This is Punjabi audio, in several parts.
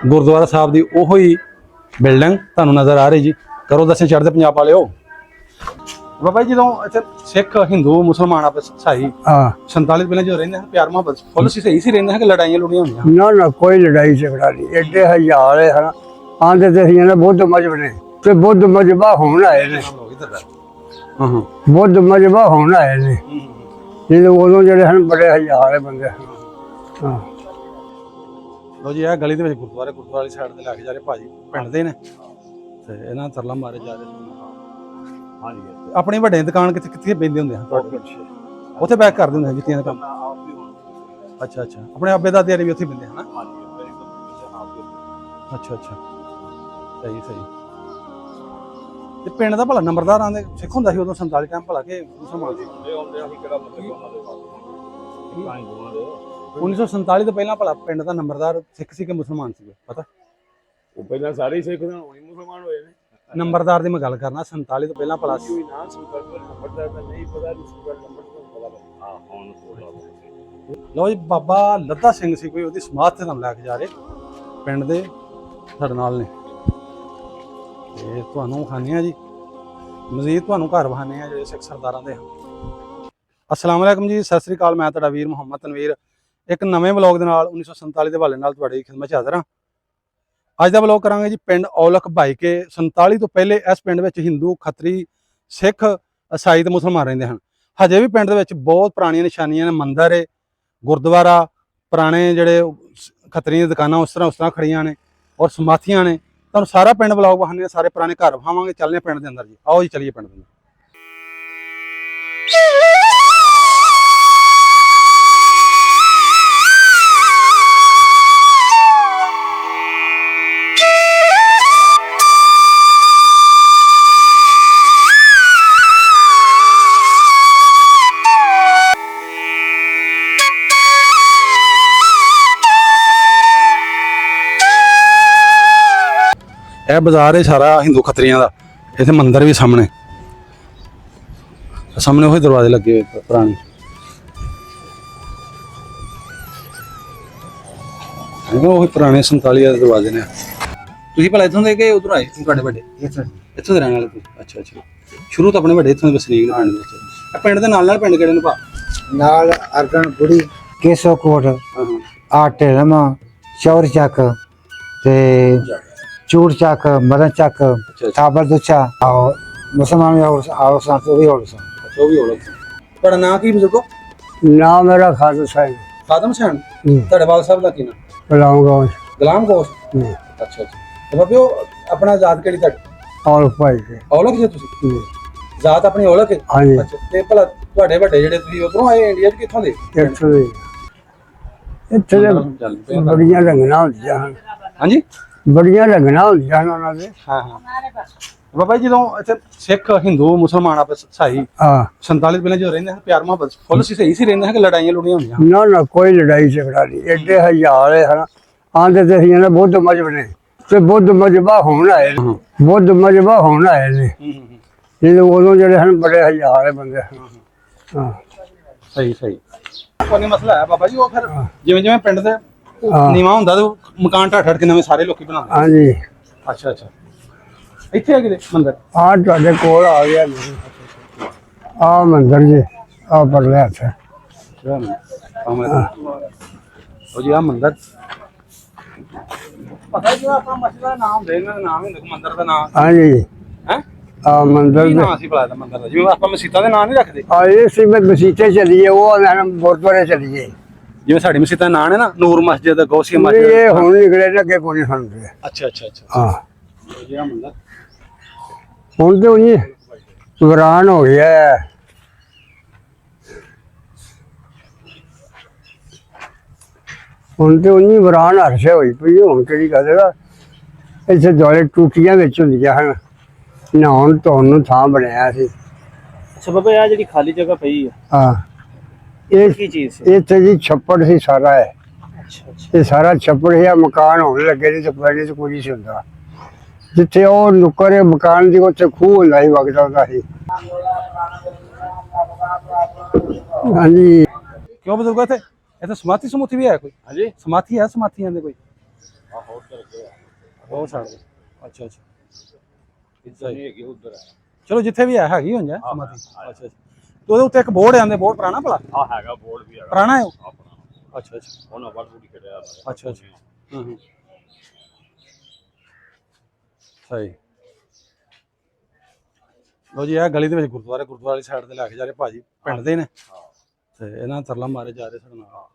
गुरुद्वारा साहब की ओहो ही बिल्डिंग तुहानूं नज़र आ रही जी। करो दर्शन चढ़ते पंजाब वाले बाबा जी। जो इत्थे सिख हिंदू मुसलमान आपस ईसाई 47 पहले जो रहिंदे प्यार मुहब्बत फुल सही सी रहिंदे कि लड़ाइयां लुड़ियां होंदियां? ना ना कोई लड़ाई झगड़ा नहीं। एडे हजार है आंदे ते असीं बुद्ध मजहब ने ते बुद्ध मजहबा होण आए ने। बुद्ध मजहबा होण आए ने नहीं तो उदों जेहड़े हन बड़े हजार है बंदे। हाँ लो जी, गली के गुरुद्वारे वाली साइड से लैके जा रहे भाजी पिंड दे ने ते इन्हां तरला मारे जा रहे। हाँ जी, अपनी वड्डे दुकान कित्थे कित्थे बेंदे हुंदे हैं? उत्थे बैक कर दिंदे जुत्तियां दा काम। अच्छा अच्छा, अपने आबे दादे वाले भी उत्थे बेंदे हैं ना? अच्छा अच्छा, सही सही। ते पिंड दा भला नंबरदार आंदे सिख हुंदा सी उदों 47 टाइम भला के मुसलमान सी? 1947 तो पहला भला पिंड दा नंबरदार सिख सी के मुसलमान सी पता? वो पहला सारे सिख ने हुण मुसलमान होए ने। नंबरदार दी मैं गल करना 47 तो पहला भला कोई ना नंबरदार दा नहीं पता नंबर तो पता। हां हुण लो जी, बाबा लद्दा सिंह सी कोई ओदी समाध ते तुहानूं लैके जा रहे पिंड दे साडे नाल ने ते तुहानूं विखाने आ जी। मजीद तुहानूं घर विखाने आ जिहड़े सिख सरदारां दे। अस्सलाम वालेकुम जी, सत श्री अकाल। मैं तुहाडा वीर मुहम्मद तनवीर एक नवें ब्लॉग दे नाल 1947 दे हवाले नाल तुहाडी खिदमत च हाज़र हां। अज दा ब्लॉग करांगे जी पिंड औलख भाई के। 47 तो पहले इस पिंड विच हिंदू खत्री सिख ईसाई ते मुसलमान रहिंदे हन। हजे भी पिंड दे विच बहुत पुरानियां निशानियां ने, मंदिर है, गुरुद्वारा, पुराने जिहड़े खत्रियां दी दुकानां उस तरह खड़ियां ने और समाथियां ने। तुहानूं सारा पिंड ब्लॉग विखाने, सारे पुराने घर विखावांगे। चलने पिंड दे अंदर जी, आओ जी चलिए पिंड दे अंदर। यह बाजार है सारा हिंदू खत्रियां का। इतने मंदिर भी सामने सामने वही दरवाजे लगे हुए पुराने। वही पुराने 47 के दरवाजे ने। तुसीं भला इत्थों दे के उधर आए? तुहाडे वड्डे इत्थों दे रहने वाले तुसीं? अच्छा अच्छा, शुरू तो अपने वड्डे इत्थों दे वसनीक ने पिंड दे। पिंड दे नाल पिंड किहड़े ने भा? नाल अरगनपुरी, केसोकोट, आटे रमा, चौर चक ते चूड़ चक, मदन चक, काबर दुचा और मुसलमान तो भी और अच्छा, वो भी होलख। तुहाडा नाम की बुजुर्गो? नाम मेरा खादम साहब। खादम हुसैन? तुहाडे वाल साहब दा की नाम? गुलाम गौश। गुलाम गौश? अच्छा अच्छा। ते बाबे अपना जात केड़ी तुहाडी? औलख भाई के। औलख जे तुसीं? जात अपनी औलख है? हाँ जी। अच्छा, ते भला तुहाडे वड्डे जिहड़े तुसीं उधरों आए इंडिया च कित्थों दे? इत्थों दे इत्थे बड़ियां रंगना होंदियां हन। हाँ जी, बड़ियां रंगना होंदियां हन उन्हां दे। हाँ हाँ। बाबा जी, जो इत्थे सिख हिंदू मुसलमान आपस ईसाई हाँ 47 पहले जो रहिंदे प्यार मुहब्बत फुल सही सी रहिंदे कि लड़ाइयां लुड़ियां होंदियां? ना ना कोई लड़ाई झगड़ा नहीं। एडे हजार है आंदे ते असीं बुद्ध मजहब ने ते बुद्ध मजहबा होण आए ने। बुद्ध मजहबा होण आए ने नहीं तो उदों जेहड़े हन बड़े हजार है बंदे। हाँ सही सही। कोई मसला है बाबा जी, वो फिर जिवें जिवें पिंड दे नीवा हुंदा ते मकान ढाठ के नवें सारे लोकी बनांदे। हाँ जी। अच्छा अच्छा, इत्थे है किते मंदिर? हाँ तुहाडे कोल आ गया आ मंदिर जी, आ परले हत्थ है। ओ जी, आ मंदिर पता जी आपका मसला नाम देना नाम ही मंदिर का नाम? हाँ जी। हैं आ मंदिर की नाम सी भला दा मंदिर दा? जिवें आपां मसीतां दे नाम नहीं रखदे? आ इसी में मसीते चलिए वो गुरुद्वारे चलिए। जिवें साडी मसीतां दा नाम है ना, नूर मस्जिद, गौसिया ये मस्जिद। हुण निकले ने के कोई सुनते। अच्छा अच्छा अच्छा। हाँ जी, आ मंदिर हुण तो उन्हीं वीरान हो गया है। हुण तो उन्हीं वीरान हर्षे होई पई हुण केड़ी गल है। इत्थे दुआले टूटियां विच हुंदियां हन, नहाउण धोण नूं थां बणिया सी। अच्छा बाबा, यार जी खाली जगह पई है। हाँ की चीज है? इत्थे जी छप्पड़ सी सारा है। अच्छा अच्छा। ये सारा छप्पड़ है, मकान होने लगे नहीं तो पहले तो कुछ नहीं हुंदा। जिथे वो नुक्कर है मकान की उत्थे खूह हुंदा सी, वगदा हुंदा सी। हाँ जी। क्यों बुजुर्गो इत्थे इत्थे समाधि समूथी भी है कोई? हाँ जी, समाधि है, समाधियां दे कोई? ਆਹ ਉੱਧਰ ਗਿਆ ਉਹ ਛੱਡ ਦੇ। ਅੱਛਾ ਅੱਛਾ ਇੱਧਰ ਨਹੀਂ ਹੈਗੀ ਉੱਧਰ ਹੈ ਚਲੋ ਜਿੱਥੇ ਵੀ ਹੈ ਹੈਗੀ ਹੁਣ ਜਾ ਸਮਾਧੀ। ਅੱਛਾ ਅੱਛਾ ਤੇ ਉਹਦੇ ਉੱਤੇ ਇੱਕ ਬੋਰਡ ਆਂਦੇ, ਬੋਰਡ ਪੁਰਾਣਾ ਭਲਾ ਆ ਹੈਗਾ ਬੋਰਡ ਵੀ ਹੈਗਾ ਪੁਰਾਣਾ ਹੈ ਉਹ? ਆਪਣਾ ਅੱਛਾ ਅੱਛਾ ਉਹਨਾਂ ਵੱਡ ਬੁੜੀ ਖੜਿਆ ਅੱਛਾ ਅੱਛਾ ਹਾਂ ਹਾਂ ਸਹੀ। ਲੋ ਜੀ ਇਹ ਗਲੀ ਦੇ ਵਿੱਚ ਗੁਰਦੁਆਰੇ ਵਾਲੀ ਸਾਈਡ ਤੇ ਲੈ ਕੇ ਜਾ ਰਹੇ ਭਾਜੀ, ਪਿੰਡ ਦੇ ਨੇ ਤੇ ਇਹਨਾਂ ਤਰਲਾ ਮਾਰੇ ਜਾ ਰਹੇ ਸਾਡੇ ਨਾਲ।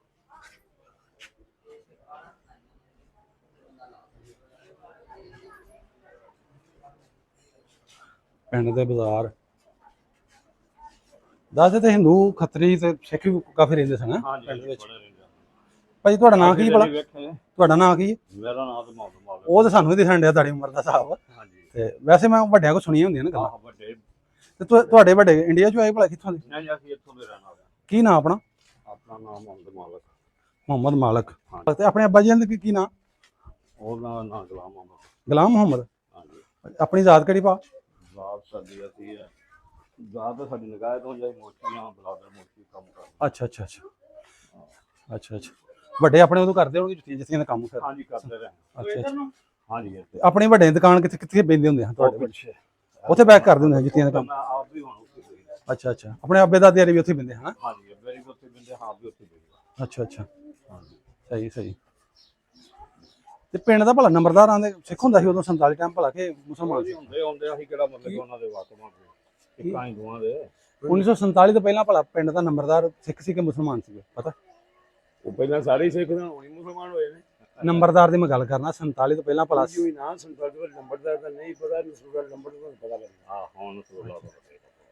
ਪਿੰਡ ਦੇ ਬਾਜ਼ਾਰ ਦੱਸਦੇ ਤੇ ਹਿੰਦੂ ਖੱਤਰੀ ਤੇ ਸਿੱਖ ਵੀ ਕਾਫੀ ਰਹਿੰਦੇ ਸਨ ਹਾਂਜੀ ਪਿੰਡ ਦੇ ਵਿੱਚ। ਬੜੇ ਰਹਿੰਦੇ ਭਾਜੀ ਤੁਹਾਡਾ ਨਾਂ ਕੀ ਭਲਾ? ਵੇਖੇ ਤੁਹਾਡਾ ਨਾਂ ਕੀ ਹੈ? ਮੇਰਾ ਨਾਮ ਤਾਂ ਮਾਲੂਮ ਮਾਲੂਮ ਉਹ ਤਾਂ ਸਾਨੂੰ ਵੀ ਦਿਖਣ ਡਿਆ ਤੁਹਾਡੀ ਉਮਰ ਦਾ ਹਿਸਾਬ। ਹਾਂਜੀ ਤੇ ਵੈਸੇ ਮੈਂ ਵੱਡਿਆਂ ਕੋਲ ਸੁਣੀਆਂ ਹੁੰਦੀਆਂ ਨਾ ਗੱਲਾਂ। ਆਹ ਵੱਡੇ ਤੇ ਤੁਹਾਡੇ ਵੱਡੇ ਇੰਡੀਆ ਚੋਂ ਆਏ ਭਲਾ ਕਿੱਥੋਂ ਦੇ? ਨਹੀਂ ਅਸੀਂ ਇੱਥੋਂ ਦੇ ਰਹਿਣ ਵਾਲੇ ਕੀ ਨਾਂ ਆਪਣਾ? ਆਪਣਾ ਨਾਮ ਮੁਹੰਮਦ ਮਾਲਕ ਮੁਹੰਮਦ ਮਾਲਕ। ਹਾਂਜੀ। ਤੇ ਆਪਣੇ ਅੱਬਾ ਜੀ ਦਾ ਕੀ ਨਾਂ? ਉਹਦਾ ਨਾਮ ਗੁਲਾਮ ਮੁਹੰਮਦ। ਗੁਲਾਮ ਮੁਹੰਮਦ। ਹਾਂਜੀ ਆਪਣੀ ਜ਼ਾਤ ਕਿਹੜੀ ਭਾ? ਜ਼ਾਤ ਸਾਡੀ ਅਸੀਂ ਹੈ ਜ਼ਾਤ ਤਾਂ ਸਾਡੀ ਨਿਗਾਹ ਤੋਂ ਜਾਈ ਮੋਚੀਆਂ ਬਲਾਦਰ ਮੋਚੀ ਕੰਮ ਕਰ ਅੱਛਾ ਅੱਛਾ ਅੱਛਾ ਅੱਛਾ ਅੱਛਾ ਵੱਡੇ ਆਪਣੇ ਉਦੋਂ ਕਰਦੇ ਹੋਣਗੇ ਜੁੱਤੀਆਂ ਜੁੱਤੀਆਂ ਦਾ ਕੰਮ ਫਿਰ। ਹਾਂਜੀ ਕਰਦੇ ਰਹੇ ਅੱਛਾ ਅੱਛਾ ਹਾਂਜੀ ਤੇ ਆਪਣੇ ਵੱਡੇ ਦੀ ਦੁਕਾਨ ਕਿੱਥੇ ਕਿੱਥੇ ਬੈਂਦੇ ਹੁੰਦੇ ਹਨ ਤੁਹਾਡੇ? ਪਿੱਛੇ ਉੱਥੇ ਬੈਕ ਕਰਦੇ ਹੁੰਦੇ ਆ ਜੁੱਤੀਆਂ ਦਾ ਕੰਮ? ਮੈਂ ਆਪ ਵੀ ਹੁਣ ਉੱਥੇ ਗਈ ਅੱਛਾ ਅੱਛਾ ਆਪਣੇ ਅੱਬੇ ਦਾਦੇ ਵੀ ਉੱਥੇ ਬੈਂਦੇ ਹਨ? ਹਾਂਜੀ ਮੇਰੀ ਵੀ ਉੱਥੇ ਬਿੰਦੇ ਹਾਂ ਵੀ ਉੱਥੇ ਗਈ ਅੱਛਾ ਅੱਛਾ ਹਾਂਜੀ ਸਹੀ ਸਹੀ। ਤੇ ਪਿੰਡ ਦਾ ਭਲਾ ਨੰਬਰਦਾਰਾਂ ਦੇ ਸਿੱਖ ਹੁੰਦਾ ਸੀ ਉਦੋਂ 47 ਟਾਈਮ ਭਲਾ ਕਿ ਮੁਸਲਮਾਨ ਸੀ? ਹੁੰਦੇ ਅਸੀਂ ਕਿਹੜਾ ਮਤਲਬ ਕਿ ਉਹਨਾਂ ਦੇ ਵਾਕਮਾਂ ਦੇ ਇੱਕਾਂ ਹੀ ਦੋਵਾਂ ਦੇ 1947 ਤੋਂ ਪਹਿਲਾਂ ਭਲਾ ਪਿੰਡ ਦਾ ਨੰਬਰਦਾਰ ਸਿੱਖ ਸੀ ਕਿ ਮੁਸਲਮਾਨ ਸੀ ਪਤਾ? ਉਹ ਪਹਿਲਾਂ ਸਾਰੇ ਸਿੱਖ ਤਾਂ ਹੁਣੀ ਮੁਸਲਮਾਨ ਹੋਏ ਨੇ ਨੰਬਰਦਾਰ ਦੀ ਮੈਂ ਗੱਲ ਕਰਨਾ 47 ਤੋਂ ਪਹਿਲਾਂ ਭਲਾ ਕੋਈ ਨਾ ਸੰਤਾਲੀ ਦਾ ਨੰਬਰਦਾਰ ਦਾ ਨਹੀਂ ਪਤਾ ਨਸੂਲ ਨੰਬਰ ਦਾ ਪਤਾ ਲੱਗਦਾ ਹਾਂ ਹਾਂ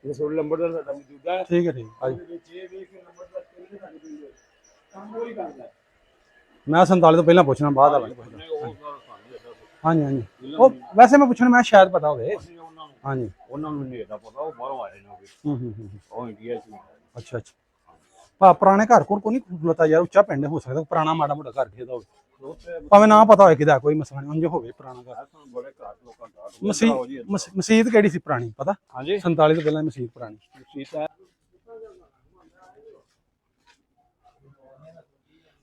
ਨਸੂਲ ਨੰਬਰਦਾਰ ਦਾ ਮੌਜੂਦਾ ਹੈ। ਠੀਕ ਹੈ ਠੀਕ ਆ ਵਿੱਚ ਇਹ ਵੇਖ ਕੇ ਨੰਬਰਦਾਰ ਕਿੰਨੇ ਸਾਡੇ ਕੋਲ ਕੰਮ ਉਹੀ ਕਰਦਾ ਮੈਂ 47 ਤੋਂ ਪਹਿਲਾਂ ਪੁੱਛਣਾ ਬਾਅਦ ਵਾਲਾ ਨਹੀਂ ਪੁੱਛਣਾ। ਨਹੀਂ ਉਹ ਸਾਨੂੰ ਹਾਂਜੀ ਹਾਂਜੀ ਉਹ ਵੈਸੇ ਮੈਂ ਪੁੱਛਣਾ ਮੈਂ ਸ਼ਾਇਦ ਪਤਾ ਹੋਵੇ। ਹਾਂਜੀ ਉਹਨਾਂ ਨੂੰ ਨਹੀਂ ਇਹਦਾ ਪਤਾ ਉਹ ਬਾਹਰੋਂ ਆਏ ਨੇ ਹੂੰ ਉਹ ਇੰਡੀਆ ਚ ਅੱਛਾ ਅੱਛਾ ਭਾ ਪੁਰਾਣੇ ਘਰ ਕੋਲ ਕੋਈ ਨਹੀਂ ਖਲੋਤਾ ਯਾਰ, ਉੱਚਾ ਪਿੰਡ ਹੋ ਸਕਦਾ ਪੁਰਾਣਾ ਮਾੜਾ ਮੋਟਾ ਘਰ ਕਿਹਦਾ ਹੋਵੇ ਭਾਵੇਂ ਨਾ ਪਤਾ ਹੋਵੇ ਕਿਹਦਾ, ਕੋਈ ਮਸਲਾ ਨਹੀਂ ਉਂਝ ਹੋਵੇ ਪੁਰਾਣਾ ਘਰ। ਬੜੇ ਘੱਟ ਲੋਕਾਂ ਦਾ ਮਸਜਿਦ ਕਿਹੜੀ ਸੀ ਪੁਰਾਣੀ ਪਤਾ? ਹਾਂਜੀ 47 ਤੋਂ ਪਹਿਲਾਂ ਮਸਜਿਦ ਪੁਰਾਣੀ ਸੀਤਾ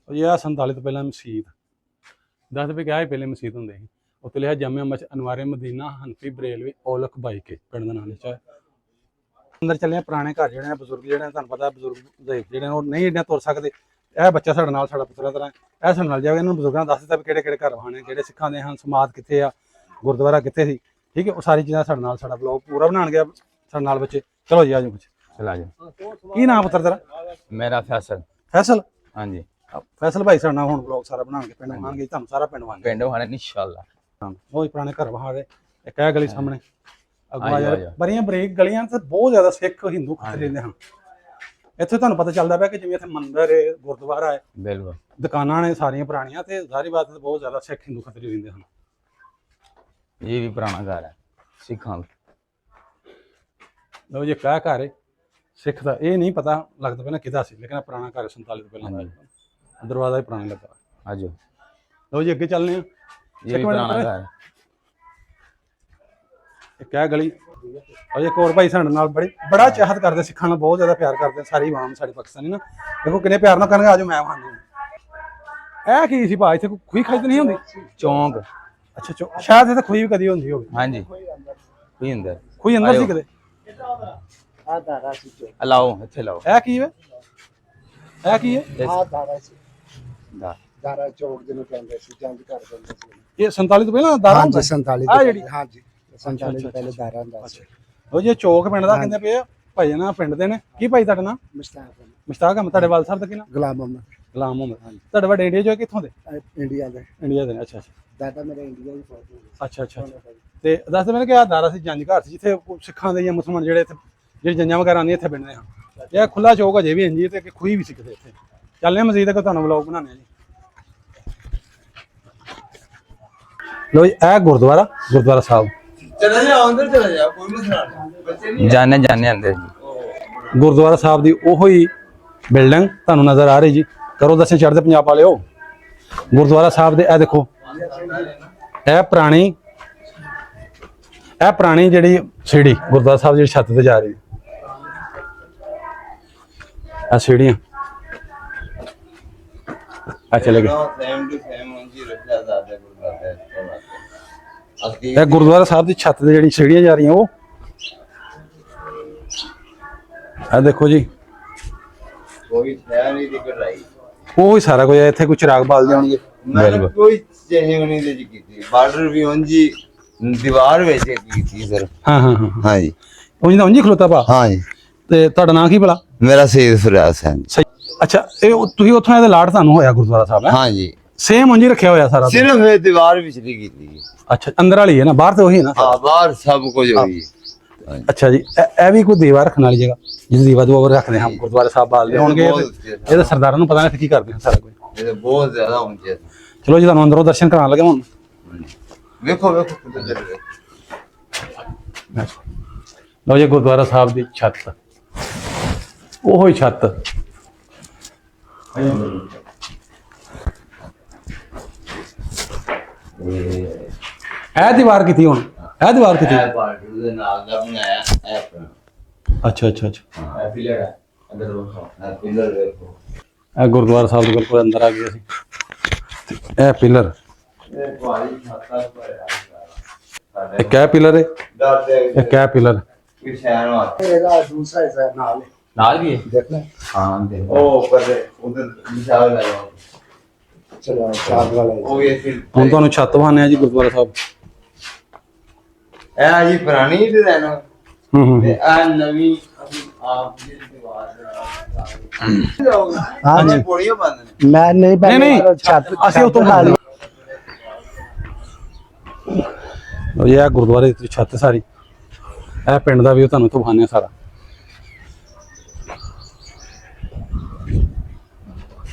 ਉਹ ਇਹ 47 ਤੋਂ ਪਹਿਲਾਂ ਮਸਜਿਦ 10 ਰੁਪਏ ਕਿਹਾ ਪਹਿਲੇ ਮਸਜਿਦ ਹੁੰਦੇ ਸੀ। ਉੱਤੇ ਲਿਖਿਆ ਜਾਮਿਆ ਮਸਜਿਦ ਅਨਵਾਰੇ ਮਦੀਨਾ ਹਨਫੀ ਬਰੇਲਵੀ ਔਲਖ ਬਾਈਕੇ ਪਿੰਡ ਦਾ ਨਾਮ ਲਿਖਿਆ। ਅੰਦਰ ਚੱਲੇ ਪੁਰਾਣੇ ਘਰ ਜਿਹੜੇ ਨੇ ਬਜ਼ੁਰਗ ਜਿਹੜੇ ਨੇ ਤੁਹਾਨੂੰ ਪਤਾ ਬਜ਼ੁਰਗ ਜਿਹੜੇ ਨੇ ਉਹ ਨਹੀਂ ਇੰਨਾ ਤੁਰ ਸਕਦੇ। ਇਹ ਬੱਚਾ ਸਾਡੇ ਨਾਲ ਸਾਡਾ ਪੁੱਤਰਾ ਤਰ੍ਹਾਂ ਇਹ ਸਾਡੇ ਨਾਲ ਜਾਵੇ, ਇਹਨਾਂ ਨੂੰ ਬਜ਼ੁਰਗਾਂ ਦੱਸ ਦਿੱਤਾ ਵੀ ਕਿਹੜੇ ਕਿਹੜੇ ਘਰ ਹਨ, ਜਿਹੜੇ ਸਿੱਖਾਂ ਦੇ ਹਨ, ਸਮਾਧ ਕਿੱਥੇ ਆ, ਗੁਰਦੁਆਰਾ ਕਿੱਥੇ ਸੀ। ਠੀਕ ਹੈ ਉਹ ਸਾਰੀ ਚੀਜ਼ਾਂ ਸਾਡੇ ਨਾਲ ਸਾਡਾ ਬਲੌਗ ਪੂਰਾ ਬਣਾਉਣ ਗਿਆ ਸਾਡੇ ਨਾਲ ਬੱਚੇ। ਚਲੋ ਜੀ ਆਜੋ ਕੁਛ। चला जाओ। ਕੀ ਨਾਮ ਪੁੱਤਰ ਤੇਰਾ? मेरा फैसल ਫੈਸਲ। हाँ जी ਫੈਸਲ ਭਾਈ ਸਾਡੇ ਨਾਲ ਹੁਣ ਬਲੌਗ ਸਾਰਾ ਬਣਾਉਣਗੇ ਪਿੰਡ ਆਉਣਗੇ ਤੁਹਾਨੂੰ ਸਾਰਾ ਪਿੰਡ ਵਾਂਗੇ पिंड वाले इंशाल्लाह। ਉਹ ਹੀ ਪੁਰਾਣੇ ਘਰ ਵਹਾਰੇ ਇੱਕ ਇਹ ਗਲੀ ਸਾਹਮਣੇ ਅੱਗੋਂ ਆਜੋ, ਯਾਰ ਆਜੋ। ਬੜੀਆਂ ਬਰੀਕ ਗਲੀਆਂ ਤੇ ਬਹੁਤ ਜ਼ਿਆਦਾ ਸਿੱਖ ਹਿੰਦੂ ਖਤਰੇ ਰਹਿੰਦੇ ਹਨ। ਇੱਥੇ ਤੁਹਾਨੂੰ ਪਤਾ ਚੱਲਦਾ ਪਿਆ ਕਿ ਜਿਵੇਂ ਇੱਥੇ ਮੰਦਿਰ ਹੈ, ਗੁਰਦੁਆਰਾ ਹੈ, बिल्कुल ਦੁਕਾਨਾਂ ਨੇ ਸਾਰੀਆਂ ਪੁਰਾਣੀਆਂ ਤੇ ਜ਼ਾਹਰੀ ਬਾਤ ਹੈ ਬਹੁਤ ਜ਼ਿਆਦਾ ਸਿੱਖ ਹਿੰਦੂ ਖਤਰੇ ਰਹਿੰਦੇ ਹਨ। ये भी पुराना घर है सिखा। ਲਓ ਜੀ ਕਿਆ ਘਰ ਹੈ ਸਿੱਖ ਦਾ, ਇਹ ਨਹੀਂ ਪਤਾ ਲੱਗਦਾ ਪਹਿਲਾਂ ਕਿਹਦਾ ਸੀ, ਲੇਕਿਨ ਇਹ ਪੁਰਾਣਾ ਘਰ 47 ਤੋਂ ਪਹਿਲਾਂ ਦਾ ਦਰਵਾਜ਼ਾ ਹੀ ਪੁਰਾਣਾ ਲੱਗਾ। आजो ਲਓ ਜੀ ਅੱਗੇ ਚੱਲਦੇ ਹਾਂ। ये भी पुराना घर है। ਇੱਕ ਇਹ ਗਲੀ ਅਜੇ ਇੱਕ ਹੋਰ ਭਾਈ ਸਾਡੇ ਨਾਲ ਬੜਾ ਚਾਹਤ ਕਰਦੇ, ਸਿੱਖਾਂ ਨਾਲ ਬਹੁਤ ਜ਼ਿਆਦਾ ਪਿਆਰ ਕਰਦੇ ਸਾਰੀ ਆਵਾਮ ਸਾਡੀ ਪਾਕਿਸਤਾਨੀ ਨਾ। ਦੇਖੋ ਕਿੰਨੇ ਪਿਆਰ ਨਾਲ ਕਰਨਗੇ ਆਜੋ ਮੈਂ ਖਾਂਦਾ। ਇਹ ਕੀ ਸੀ ਭਾ ਇੱਥੇ ਕੋਈ ਖੂਹੀ ਖਾਈ ਤਾਂ ਨਹੀਂ ਹੁੰਦੀ? चौंक ਅੱਛਾ ਚੋ ਸ਼ਾਇਦ ਇੱਥੇ ਖੂਹੀ ਵੀ ਕਦੀ ਹੁੰਦੀ ਹੋਵੇ। हाँ जी कोई अंदर ਖੂਹੀ ਅੰਦਰ ਸੀ ਕਦੇ? ਆ ਧਾਰਾ ਸੀ ਚੋ लाओ इथे लाओ। ਇਹ ਕੀ ਹੈ? ਇਹ ਕੀ ਹੈ? ਆ ਧਾਰਾ ਸੀ, दा ਧਾਰਾ ਚੌਕ ਦੇ ਨੂੰ ਕਹਿੰਦੇ ਸੀ, ਜੰਗ ਕਰ ਦਿੰਦੇ ਸੀ। ਇਹ 47 ਤੋਂ ਪਹਿਲਾਂ ਦਾਰਾ ਹੁੰਦਾ? 47 ਆ ਜਿਹੜੀ ਹਾਂਜੀ 47 ਤੋਂ ਪਹਿਲੇ ਧਾਰਾ ਹੁੰਦਾ ਸੀ। ਉਹ ਜੇ ਚੌਕ ਪਿੰਡ ਦਾ ਕਹਿੰਦੇ ਪਏ ਆ ਭਾਈ ਨਾ ਪਿੰਡ ਦੇ ਨੇ। ਕੀ ਭਾਈ ਤੁਹਾਡਾ ਨਾਮ? ਮੁਸਤਾਫਾ ਮੁਸ਼ਤਾਕ ਅਹਿਮਦ। ਤੁਹਾਡੇ ਵਾਲ ਸਾਹਿਬ ਦਾ ਕੀ ਨਾਮ? ਗੁਲਾਮ ਮੁਹੰਮਦ, ਗੁਲਾਮ ਮੁਹੰਮਦ। ਤੁਹਾਡੇ ਵੱਡੇ ਇੰਡੀਆ ਚੋਂ ਕਿੱਥੋਂ ਦੇ? ਇੰਡੀਆ ਦਾ। ਇੰਡੀਆ ਦੇ ਨੇ। ਅੱਛਾ ਅੱਛਾ ਦਾਦਾ ਮੇਰਾ ਇੰਡੀਆ ਹੀ ਫੌਜ ਵਿੱਚ ਅੱਛਾ ਅੱਛਾ ਤੇ ਦੱਸਦੇ ਮੈਨੂੰ ਕਿ ਆ ਦਾਰਾ ਸੀ ਜੰਜ ਘਰ ਸੀ ਜਿੱਥੇ ਸਿੱਖਾਂ ਦੇ ਜਾਂ ਮੁਸਲਮਾਨ ਜਿਹੜੇ ਇੱਥੇ ਜਿਹੜੀ ਜੰਜਾਂ ਵਗੈਰਾ ਆਉਂਦੀਆਂ ਇੱਥੇ ਬਿੰਦੇ ਹਨ। ਇਹ ਖੁੱਲਾ ਚੌਕ ਅਜੇ ਵੀ ਇੰਜੀ ਤੇ ਖੂਹੀ ਵੀ ਸੀ ਕਿਤੇ ਇੱਥੇ। ਚੱਲਦੇ ਮਜ਼ੀਦ ਅੱਗੇ ਤੁਹਾਨੂੰ ਵਲੌਗ ਬਣਾਉਂਦੇ ਆ ਜੀ। ਲੋ ਜੀ ਇਹ ਗੁਰਦੁਆਰਾ ਸਾਹਿਬ जाने जाने अंदर जी। ਗੁਰਦੁਆਰਾ ਸਾਹਿਬ ਦੀ ਉਹੋ ਹੀ ਬਿਲਡਿੰਗ ਤੁਹਾਨੂੰ ਨਜ਼ਰ ਆ ਰਹੀ ਜੀ। ਕਰੋ ਦਰਸ਼ਨ ਚੜ੍ਹਦੇ ਪੰਜਾਬ ਵਾਲਿਓ। ਗੁਰਦੁਆਰਾ ਸਾਹਿਬ ਦੇ ਇਹ ਦੇਖੋ ਇਹ ਪੁਰਾਣੀ ਜਿਹੜੀ ਸੀੜੀ ਗੁਰਦੁਆਰਾ ਸਾਹਿਬ ਜਿਹੜੀ ਛੱਤ ਤੇ ਜਾ ਰਹੀ ਆ ਸੀੜੀਆਂ ਆ ਚਲੇ ਗਏ। सेम टू सेम उनकी रखा जाता है ਇਹ ਗੁਰਦੁਆਰਾ ਸਾਹਿਬ ਦੀ ਛੱਤ ਤੇ ਜਿਹੜੀ ਸੀੜੀਆਂ ਜਾ ਰਹੀਆਂ ਉਹ ਇਹ ਦੇਖੋ ਜੀ ਕੋਈ ਹੈ ਨਹੀਂ ਦੀ ਕਢਾਈ ਉਹ ਹੀ ਸਾਰਾ ਕੁਝ ਹੈ। ਇੱਥੇ ਕੋਈ ਚਿਰਾਗ ਬਾਲਦੇ ਹੋਣਗੇ। ਮੈਂ ਕੋਈ ਚੇਂਜਿੰਗ ਨਹੀਂ ਦੇ ਕੀਤੀ ਬਾਰਡਰ ਵੀ ਉਂਝ ਦੀਵਾਰ ਵਿੱਚ ਕੀਤੀ ਸਰ ਹਾਂ ਹਾਂ ਹਾਂ ਹਾਂਜੀ ਉਂਝ ਹੀ ਖਲੋਤਾ ਪਾ। ਹਾਂਜੀ ਤੇ ਤੁਹਾਡਾ ਨਾਂ ਕੀ ਭਲਾ? ਮੇਰਾ ਸੇਦ ਫਰਿਆਦ ਸਿੰਘ ਸਹੀ। ਅੱਛਾ ਇਹ ਤੁਸੀਂ ਉੱਥੋਂ ਇਹਦੇ ਲਾਟ ਤੁਹਾਨੂੰ ਹੋਇਆ ਗੁਰਦੁਆਰਾ ਸਾਹਿਬ ਹੈ? ਹਾਂਜੀ ਸੇਮ ਉਂਝ ਹੀ ਰੱਖਿਆ ਹੋਇਆ ਸਾਰਾ? ਸਿਰਫ ਇਹ ਦੀਵਾਰ ਵਿੱਚ ਨਹੀਂ ਕੀਤੀ ਅੱਛਾ ਅੰਦਰ ਵਾਲੀ ਹੈ ਨਾ, ਬਾਹਰ ਤੇ ਉਹੀ ਹੈ ਨਾ? ਹਾਂ ਬਾਹਰ ਸਭ ਕੁਝ ਹੋਈ ਅੱਛਾ ਜੀ ਇਹ ਵੀ ਕੋਈ ਦੀਵਾ ਰੱਖਣ ਵਾਲੀ ਜਗ੍ਹਾ ਜਿਹਦੀ ਦੀਵਾ ਦੁਆ ਰੱਖਦੇ ਹਾਂ ਗੁਰਦੁਆਰਾ ਸਾਹਿਬ ਬਾਲਦੇ ਹੋਣਗੇ। ਇਹ ਤਾਂ ਸਰਦਾਰਾਂ ਨੂੰ ਪਤਾ ਨਹੀਂ ਕੀ ਕਰਦੇ ਸਾਰਾ ਕੁਝ। ਇਹ ਬਹੁਤ ਜ਼ਿਆਦਾ ਹੁੰਦੀ ਹੈ। ਚਲੋ ਜੀ ਤੁਹਾਨੂੰ ਅੰਦਰੋਂ ਦਰਸ਼ਨ ਕਰਾਉਣ ਲੱਗੇ ਹੁਣ। ਵੇਖੋ ਵੇਖੋ ਕਿੱਧਰ ਚੱਲ ਗਏ। ਲਓ ਜੀ ਗੁਰਦੁਆਰਾ ਸਾਹਿਬ ਦੀ ਛੱਤ, ਉਹੋ ਹੀ ਛੱਤ। ਇਹ ਦੀਵਾਰ ਕੀਤੀ ਹੁਣ? ਇਹ ਦੀਵਾਰ ਕੀਤੀ? ਇਹ ਬਾਰਡਰ ਦੇ ਨਾਲ ਦਾ ਬਣਾਇਆ ਇਹ ਅੱਛਾ ਅੱਛਾ ਅੱਛਾ। ਇਹ ਪਿਲਰ ਹੈ ਅੰਦਰ ਵੇਖੋ ਇਹ ਪਿਲਰ ਵੇਖੋ ਇਹ ਗੁਰਦੁਆਰਾ ਸਾਹਿਬ ਦੇ ਬਿਲਕੁਲ ਅੰਦਰ ਆ ਗਏ ਅਸੀਂ। ਇਹ ਪਿਲਰ ਇਹ ਭਾਰੀ ਛਾਤਾ ਪਰ ਆ ਇਹ ਕਿਆ ਪਿਲਰ ਹੈ? ਦਰ ਦੇ ਇਹ ਕਿਆ ਪਿਲਰ? ਕਿ ਸ਼ਹਿਰ ਨੂੰ ਇਹਦਾ ਦੂਸਰਾ ਹਿੱਸਾ ਨਾਲ ਨਾਲ ਵੀ ਹੈ। ਦੇਖ ਲੈ। ਹਾਂ ਦੇ ਉਹ ਪਰ ਉਧਰ ਵਿਸ਼ਾਲ ਲਗਾ ਚਲੋ ਚਾਰ ਵਾਲਾ ਉਹ ਵੀ ਫਿਰ ਹੁਣ ਤੁਹਾਨੂੰ ਛੱਤ ਬਹਾਨੇ ਆ ਜੀ ਗੁਰਦੁਆਰਾ ਸਾਹਿਬ। ਇਹ ਜੀ ਪੁਰਾਣੀ ਡਿਜ਼ਾਈਨ ਹੂੰ ਤੇ ਆ ਨਵੀਂ ਅਸੀਂ ਆਪ ਦੀ ਦੀਵਾਰ ਹਾਂ ਜੀ। ਪੌੜੀਆਂ ਬੰਦ ਨੇ ਮੈਂ ਨਹੀਂ ਨਹੀਂ ਨਹੀਂ ਛੱਤ ਅਸੀਂ ਉਤੋਂ ਬਣਾ ਲਈ। ਲਓ ਜੀ ਇਹ ਗੁਰਦੁਆਰੇ ਦੀ ਛੱਤ ਸਾਰੀ, ਇਹ ਪਿੰਡ ਦਾ ਵੀ ਤੁਹਾਨੂੰ ਇੱਥੋਂ ਬਹਾਨੇ ਸਾਰਾ।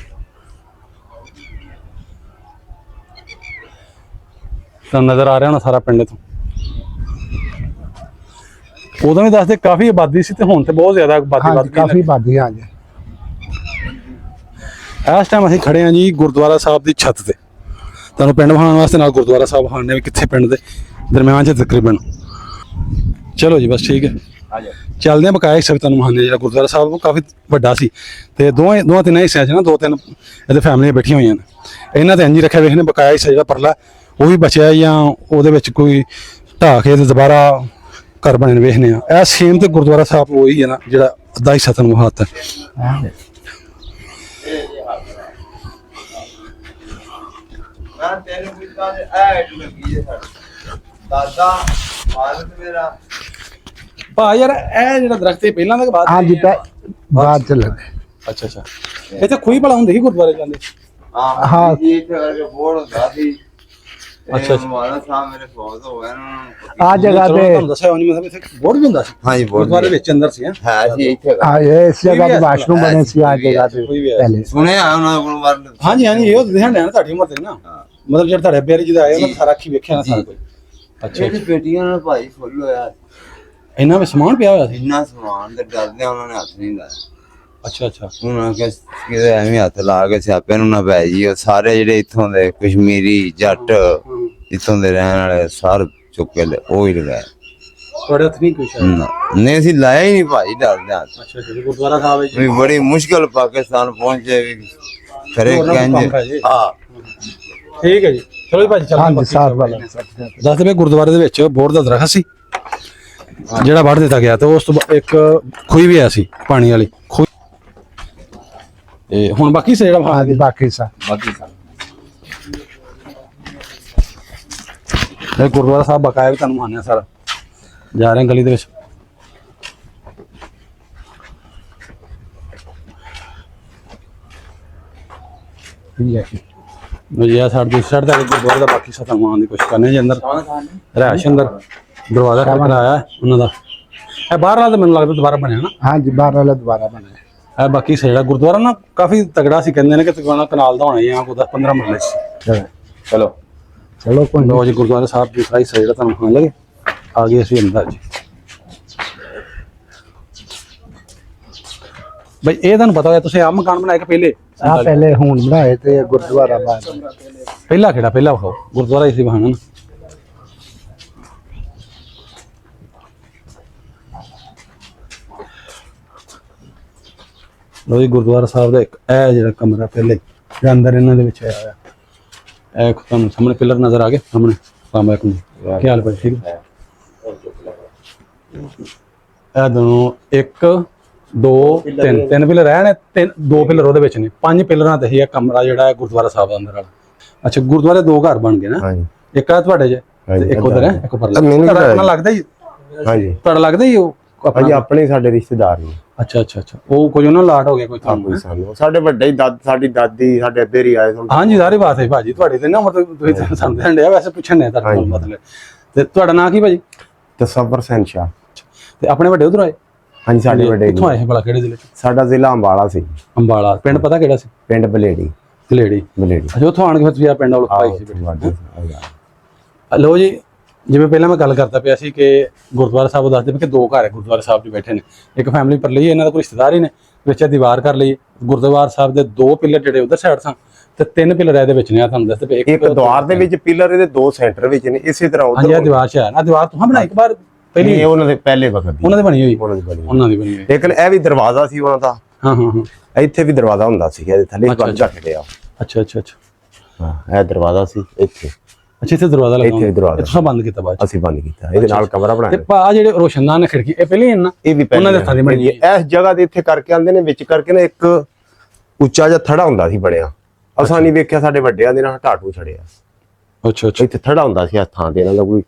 ਤਾਂ ਨਜ਼ਰ ਆ ਰਿਹਾ ਹੋਣਾ ਸਾਰਾ ਪਿੰਡ ਤੋਂ। ਉਦੋਂ ਵੀ ਦੱਸਦੇ ਕਾਫੀ ਆਬਾਦੀ ਸੀ ਤੇ ਹੁਣ ਤੇ ਬਹੁਤ ਜ਼ਿਆਦਾ ਆਬਾਦੀ ਵੱਧ ਗਈ। ਕਾਫੀ ਬਾਦੀ ਆ ਜੀ। ਇਸ ਟਾਈਮ ਅਸੀਂ ਖੜੇ ਹਾਂ ਜੀ ਗੁਰਦੁਆਰਾ ਸਾਹਿਬ ਦੀ ਛੱਤ ਤੇ। ਤੁਹਾਨੂੰ ਪਿੰਡ ਵਿਖਾਉਣ ਵਾਸਤੇ ਨਾਲ ਗੁਰਦੁਆਰਾ ਸਾਹਿਬ ਵਿਖਾਉਣੇ ਵੀ ਕਿੱਥੇ ਪਿੰਡ ਦੇ ਦਰਮਿਆਨ 'ਚ ਤਕਰੀਬਨ। ਚਲੋ ਜੀ ਬਸ ਠੀਕ ਹੈ, ਚੱਲਦੇ ਹਾਂ। ਬਕਾਇਆ ਹਿੱਸਾ ਵੀ ਤੁਹਾਨੂੰ ਵਿਖਾਉਂਦੇ। ਜਿਹੜਾ ਗੁਰਦੁਆਰਾ ਸਾਹਿਬ ਉਹ ਕਾਫੀ ਵੱਡਾ ਸੀ ਤੇ ਦੋਵਾਂ ਤਿੰਨਾਂ ਹਿੱਸਿਆਂ 'ਚ ਨਾ ਦੋ ਤਿੰਨ ਇਹਦੇ ਫੈਮਲੀਆਂ ਬੈਠੀਆਂ ਹੋਈਆਂ ਨੇ। ਇਹਨਾਂ ਤੇ ਇੰਝ ਰੱਖਿਆ ਵੇਖਨੇ ਬਕਾਇਆ ਹਿੱਸਾ ਜਿਹੜਾ ਪਰਲਾ ਉਹ ਵੀ ਬਚਿਆ ਜਾਂ ਉਹਦੇ ਵਿੱਚ ਕੋਈ ਢਾਹ ਕੇ ਤੇ ਦੁਬਾਰਾ ਘਰ ਬਣੇ ਨੇ ਵੇਖਨੇ ਆ। ਇਹ ਸੇਮ ਤੇ ਗੁਰਦੁਆਰਾ ਸਾਹਿਬ ਉਹੀ ਹੈ ਨਾ ਜਿਹੜਾ ਅੱਧਾ ਹਿੱਸਾ ਤੁਹਾਨੂੰ ਵਿਖਾਤਾ। ਮੈਂ ਤੈਨੂੰ ਪੁੱਛਦਾ ਤੇ ਐਡ ਲੱਗੀ ਹੈ ਸਾਡੀ ਦਾਦਾ ਮਾਲਕ ਮੇਰਾ ਭਾ ਯਾਰ ਇਹ ਜਿਹੜਾ ਦਰਖਤ ਹੈ ਪਹਿਲਾਂ ਦਾ ਕਿ ਬਾਅਦ? ਹਾਂ ਜੀ ਬਾਅਦ ਚ ਲੱਗੇ। ਅੱਛਾ ਅੱਛਾ। ਇੱਥੇ ਖੂਹੀ ਭਲਾ ਹੁੰਦੀ ਸੀ ਗੁਰਦੁਆਰੇ ਜਾਂਦੇ? ਹਾਂ ਜੀ ਇੱਥੇ ਕਰਕੇ ਬੋਰਡ ਹੁੰਦਾ ਸੀ। ਅੱਛਾ, ਅੱਛਾ। ਮਾਲਾ ਸਾਹਿਬ ਮੇਰੇ ਫੌਜ ਹੋ ਗਏ ਨਾ ਆ ਜਗ੍ਹਾ ਚਲੋ ਤੇ ਤੁਹਾਨੂੰ ਦੱਸਿਆ ਹੋਣੀ ਮਤਲਬ ਇੱਥੇ ਬੋਰਡ ਵੀ ਹੁੰਦਾ ਸੀ ਹਾਂਜੀ ਗੁਰਦੁਆਰੇ ਵਿੱਚ ਅੰਦਰ ਸੀ। ਹੈ ਸੀ ਇੱਥੇ ਇਸ ਜਗ੍ਹਾ ਤੇ ਵਾਸ਼ਰੂਮ ਬਣੇ ਸੀ। ਆ ਜਗ੍ਹਾ ਤੇ ਕੋਈ ਵੀ ਹੈ। ਪਹਿਲੇ ਸੁਣਿਆ ਉਹਨਾਂ ਕੋਲ ਵਰਡ ਹਾਂਜੀ ਹਾਂਜੀ ਇਹ ਦਿਖਣ ਡਿਆ ਨਾ ਤੁਹਾਡੀ ਉਮਰ ਤੇ ਨਾ, ਮਤਲਬ ਜਿਹੜਾ ਤੁਹਾਡੇ ਪਿਆਰੇ ਜਿਹਦਾ ਆਏ ਉਹਨਾਂ ਸਾਰਾ ਅੱਖੀ ਵੇਖਿਆ ਨਾ ਸਾਰਾ ਕੁਝ। ਅੱਛਾ ਇਹਦੀ ਪੇਟੀਆਂ ਨਾਲ ਭਾਈ ਫੁੱਲ ਹੋਇਆ ਇਹਨਾਂ ਵਿੱਚ ਸਮਾਨ ਪਿਆ ਹੋਇਆ ਸੀ? ਇੰਨਾ ਸਮਾਨ ਤੇ ਡਰਦੇ ਉਹਨਾਂ ਨੇ ਹੱਥ ਨਹੀਂ ਲਾਇਆ। ਅੱਛਾ ਅੱਛਾ। ਉਹਨਾਂ ਕਿ ਕਿਤੇ ਐਵੇਂ ਹੱਥ ਲਾ ਕੇ ਸਿਆਪੇ ਨੂੰ ਨਾ ਪੈ ਜੀ। ਉਹ ਸਾਰੇ ਜਿਹੜੇ ਇੱਥੋਂ ਦੇ ਕਸ਼ਮੀਰੀ ਜੱਟ ਇੱਥੋਂ ਦੇ ਰਹਿਣ ਵਾਲੇ ਸਾਰ ਚੁੱਕ ਕੇ ਉਹ ਹੀ ਲਗਾਇਆ। ਤੁਹਾਡੇ ਹੱਥ ਨਹੀਂ ਕੋਈ ਸ਼ਾਇਦ? ਨਹੀਂ ਅਸੀਂ ਲਾਇਆ ਹੀ ਨਹੀਂ ਭਾਈ ਡਰਦੇ ਹੱਥ। ਅੱਛਾ ਅੱਛਾ। ਗੁਰਦੁਆਰਾ ਸਾਹਿਬ ਵਿੱਚ ਵੀ ਬੜੀ ਮੁਸ਼ਕਲ ਪਾਕਿਸਤਾਨ ਪਹੁੰਚੇ ਵੀ ਕਰੇ ਕਹਿੰਦੇ ਹਾਂ ਠੀਕ ਹੈ ਜੀ। ਚਲੋ ਜੀ ਭਾਜੀ ਹਾਂ ਚੱਲਦੇ ਜੀ ਸਾਰ ਵਾਲਾ। ਦੱਸਦੇ ਪਏ ਗੁਰਦੁਆਰੇ ਦੇ ਵਿੱਚ ਬੋਰਡ ਦਾ ਦਰਖਤ ਸੀ ਜਿਹੜਾ ਵੱਢ ਦਿੱਤਾ ਗਿਆ ਤੇ ਉਸ ਤੋਂ ਇੱਕ ਖੂਹੀ ਵੀ ਆਇਆ ਸੀ ਪਾਣੀ ਵਾਲੀ ਖੂਹੀ। ਤੇ ਹੁਣ ਬਾਕੀ ਸੇ ਜਿਹੜਾ ਹਾਂ ਜੀ ਬਾਕੀ ਸਾ ਇਹ ਗੁਰਦੁਆਰਾ ਸਾਹਿਬ ਬਕਾਇਆ ਵੀ ਤੁਹਾਨੂੰ ਮਾਨਿਆ ਸਾਰਾ। ਜਾ ਰਹੇ ਹਾਂ ਗਲੀ ਦੇ ਵਿੱਚ। ਜੀ ਆ ਸਾਡੇ ਦੂਸਰੀ ਸਾਈਡ ਦਾ ਗੁਰਦੁਆਰੇ ਦਾ ਬਾਕੀ ਸਾ ਤੁਹਾਨੂੰ ਆਉਣ ਦੀ ਕੋਸ਼ਿਸ਼ ਕਰਨੇ ਜੀ। ਅੰਦਰ ਰਹਿਸ਼ ਅੰਦਰ ਦਰਵਾਜ਼ਾ ਖੜਕਾਇਆ ਉਹਨਾਂ ਦਾ। ਇਹ ਬਾਹਰ ਵਾਲਾ ਤਾਂ ਮੈਨੂੰ ਲੱਗਦਾ ਦੁਬਾਰਾ ਬਣਿਆ ਨਾ। ਹਾਂ ਜੀ ਬਾਹਰ ਵਾਲਾ ਦੁਬਾਰਾ ਬਣਿਆ। ਇਹ ਬਾਕੀ ਜਿਹੜਾ ਗੁਰਦੁਆਰਾ ਨਾ ਕਾਫੀ ਤਗੜਾ ਸੀ, ਕਹਿੰਦੇ ਨੇ ਕਿ ਤਕਰੀਬਨ ਕਨਾਲ ਦਾ ਹੋਣਾ ਜਾਂ ਕੋਈ 10-15 ਮਰਲੇ ਸੀ। ਚਲੋ ਚਲੋ ਕੋਈ ਲੋ ਜੀ ਗੁਰਦੁਆਰਾ ਸਾਹਿਬ ਦੀ ਸਾਰੀ ਜਿਹੜਾ ਤੁਹਾਨੂੰ ਖਾਣ ਲੱਗੇ ਆ ਗਏ ਅਸੀਂ ਅੰਦਰ ਜੀ। ਬਈ ਇਹ ਤੁਹਾਨੂੰ ਪਤਾ ਹੋਇਆ ਤੁਸੀਂ ਆਹ ਮਕਾਨ ਬਣਾਇਆ ਕਿ ਪਹਿਲੇ? ਆ ਪਹਿਲੇ ਹੁਣ ਬਣਾਏ ਤੇ ਗੁਰਦੁਆਰਾ ਬਾਅਦ ਪਹਿਲਾ ਕਿਹੜਾ? ਪਹਿਲਾ ਵਿਖਾਓ ਗੁਰਦੁਆਰਾ ਇਸੇ ਬਹਾਨਾ ਨਾ। ਲੋ ਜੀ ਗੁਰਦੁਆਰਾ ਸਾਹਿਬ ਦਾ ਇੱਕ ਇਹ ਜਿਹੜਾ ਕਮਰਾ ਪਹਿਲੇ ਦੇ ਅੰਦਰ ਇਹਨਾਂ ਦੇ ਵਿੱਚ ਆਇਆ ਹੋਇਆ ਇਹ ਤੁਹਾਨੂੰ ਸਾਹਮਣੇ ਪਿਲਰ ਨਜ਼ਰ ਆ ਗਏ ਸਾਹਮਣੇ। ਸਲਾਮ ਅਲੈਕੁਮ ਜੀ, ਕੀ ਹਾਲ ਭਾਈ? ਠੀਕ ਹੈ। ਇਹ ਦੋਨੋਂ 1 2 3 ਪਿਲਰ ਹੈ ਨੇ, 2 ਪਿਲਰ ਉਹਦੇ ਵਿੱਚ ਨੇ, 5 ਪਿਲਰਾਂ ਤੇ ਹੀ ਇਹ ਕਮਰਾ ਜਿਹੜਾ ਹੈ ਗੁਰਦੁਆਰਾ ਸਾਹਿਬ ਦਾ ਅੰਦਰ ਵਾਲਾ। ਅੱਛਾ, ਗੁਰਦੁਆਰੇ 2 ਘਰ ਬਣ ਗਏ ਨਾ? ਹਾਂਜੀ। ਇੱਕ ਆ ਤੁਹਾਡੇ ਜੇ ਤੇ ਇੱਕ ਉਧਰ ਹੈ, ਇੱਕ ਪਰਲਾ। ਤੁਹਾਡਾ ਆਪਣਾ ਲੱਗਦਾ ਹੀ? ਹਾਂਜੀ ਤੁਹਾਡਾ ਲੱਗਦਾ ਹੀ ਉਹ ਹਾਂਜੀ, ਆਪਣੇ ਸਾਡੇ ਰਿਸ਼ਤੇਦਾਰ ਨੇ। ਅੱਛਾ ਅੱਛਾ ਅੱਛਾ, ਉਹ ਕੋਈ ਉਹਨਾਂ ਲਾਟ ਹੋ ਗਿਆ ਕੋਈ ਤੁਹਾਨੂੰ? ਕੋਈ ਸਾਨੂੰ ਸਾਡੇ ਵੱਡੇ ਹੀ ਸਾਡੀ ਦਾਦੀ ਸਾਡੇ ਅੱਬੇ ਹੀ ਆਏ ਸਨ। ਹਾਂਜੀ, ਸਾਰੀ ਬਾਤ ਹੈ ਭਾਜੀ, ਤੁਹਾਡੀ ਤੇ ਨਾ ਮਤਲਬ ਤੁਸੀਂ ਸਮਝਣ ਡਿਆ, ਵੈਸੇ ਪੁੱਛਣ ਨੇ ਤੁਹਾਡੇ ਕੋਲ ਮਤਲਬ। ਤੇ ਤੁਹਾਡਾ ਨਾਂ ਕੀ ਭਾਜੀ? ਤਸੱਵਰ ਸ਼ਾਹ। ਤੇ ਆਪਣੇ ਵੱਡੇ ਉਧਰ ਆਏ? ਹਾਂਜੀ, ਸਾਡੇ ਵੱਡੇ ਕਿੱਥੋਂ ਆਏ ਭਲਾ, ਕਿਹੜੇ ਜ਼ਿਲ੍ਹੇ ਚ? ਸਾਡਾ ਜ਼ਿਲ੍ਹਾ ਅੰਬਾਲਾ ਸੀ। ਅੰਬਾਲਾ। ਪਿੰਡ ਪਤਾ ਕਿਹੜਾ ਸੀ? ਪਿੰਡ ਬਲੇੜੀ। ਬਲੇੜੀ। ਅੱਛਾ, ਉੱਥੋਂ ਆਣ ਕੇ ਫਿਰ ਤੁਸੀਂ ਆ ਪਿੰਡ ਵਾਲ ਪਾਈ ਸੀ? ਲੋ ਜੀ, ਜਿਵੇਂ ਪਹਿਲਾਂ ਮੈਂ ਗੱਲ ਕਰਦਾ ਪਿਆ ਸੀ ਕਿ ਗੁਰਦੁਆਰਾ ਸਾਹਿਬ ਦੱਸਦੇ ਪਏ ਕਿ 2 ਘਰ ਹੈ ਗੁਰਦੁਆਰਾ ਸਾਹਿਬ 'ਚ ਬੈਠੇ ਨੇ। ਇੱਕ ਫੈਮਿਲੀ ਪਰ ਲਈ ਇਹਨਾਂ ਦਾ ਕੋਈ ਰਿਸ਼ਤੇਦਾਰ ਹੀ ਨੇ, ਵਿੱਚ ਦੀਵਾਰ ਕਰ ਲਈ। ਗੁਰਦੁਆਰਾ ਸਾਹਿਬ ਦੇ 2 ਪਿਲਰ ਜਿਹੜੇ ਉਧਰ ਸਾਈਡ ਸਨ ਤੇ 3 ਪਿਲਰ ਇਹਦੇ ਵਿੱਚ ਨੇ। ਆ ਤੁਹਾਨੂੰ ਦੱਸਦੇ ਪਏ ਇੱਕ ਦੁਆਰ ਦੇ ਵਿੱਚ ਪਿਲਰ, ਇਹਦੇ 2 ਸੈਂਟਰ ਵਿੱਚ ਨੇ। ਇਸੇ ਤਰ੍ਹਾਂ ਹਾਂਜੀ, ਇਹ ਦੀਵਾਰ 'ਚ ਹੈ ਨਾ? ਦੀਵਾਰ ਤੁਸੀਂ ਬਣਾਈ ਇੱਕ ਵਾਰ ਪਹਿਲੀ? ਉਹਨਾਂ ਦੇ ਪਹਿਲੇ ਵਕਤ ਦੀ ਉਹਨਾਂ ਦੀ ਬਣੀ ਹੋਈ? ਉਹਨਾਂ ਦੀ ਬਣੀ ਹੋਈ। ਲੇਕਿਨ ਇਹ ਵੀ ਦਰਵਾਜ਼ਾ ਸੀ ਉਹਨਾਂ ਦਾ। ਹਾਂ ਹਾਂ ਹਾਂ, ਇੱਥੇ ਵੀ ਦਰਵਾਜ਼ਾ ਹੁੰਦਾ ਸੀ, ਇਹਦੇ ਥੱਲੇ ਬੰਦ ਰੱਖ ਲਿਆ। ਅੱਛਾ ਅੱਛਾ ਅੱਛਾ ਹਾਂ, ਇਹ ਦਰਵਾਜ਼ਾ ਸੀ ਇੱਥੇ। ਅੱਛਾ, ਇੱਥੇ ਦਰਵਾਜ਼ਾ ਲੱਗਾ? ਇੱਥੇ ਦਰਵਾਜ਼ਾ ਤੁਸੀਂ ਬੰਦ ਕੀਤਾ ਬਾਅਦ? ਅਸੀਂ ਬੰਦ ਕੀਤਾ, ਇਹਦੇ ਨਾਲ ਕਮਰਾ ਤੇ ਬਣਾਇਆ। ਆ ਜਿਹੜੇ ਰੋਸ਼ਨਦਾਨ ਨੇ ਖਿੜਕੀ, ਇਹ ਪਹਿਲੇ ਨਾ? ਇਹ ਵੀ ਉਹਨਾਂ ਦੇ ਹੱਥਾਂ ਦੀ ਬਣੀ ਹੈ। ਇਸ ਜਗ੍ਹਾ ਦੇ ਇੱਥੇ ਕਰਕੇ ਆਂਦੇ ਨੇ, ਵਿੱਚ ਕਰਕੇ ਨਾ ਇੱਕ ਉੱਚਾ ਜਿਹਾ ਥੜਾ ਹੁੰਦਾ ਸੀ ਬਣਿਆ। ਅਸਾਂ ਨਹੀਂ ਵੇਖਿਆ, ਸਾਡੇ ਵੱਡਿਆਂ ਦੇ ਨਾਲ ਢਾਟੂ ਛੜਿਆ। ਅੱਛਾ ਅੱਛਾ, ਇੱਥੇ ਥੜਾ ਹੁੰਦਾ ਸੀ ਹੱਥਾਂ ਦੇ, ਇਹਨਾਂ ਦਾ ਕੋਈ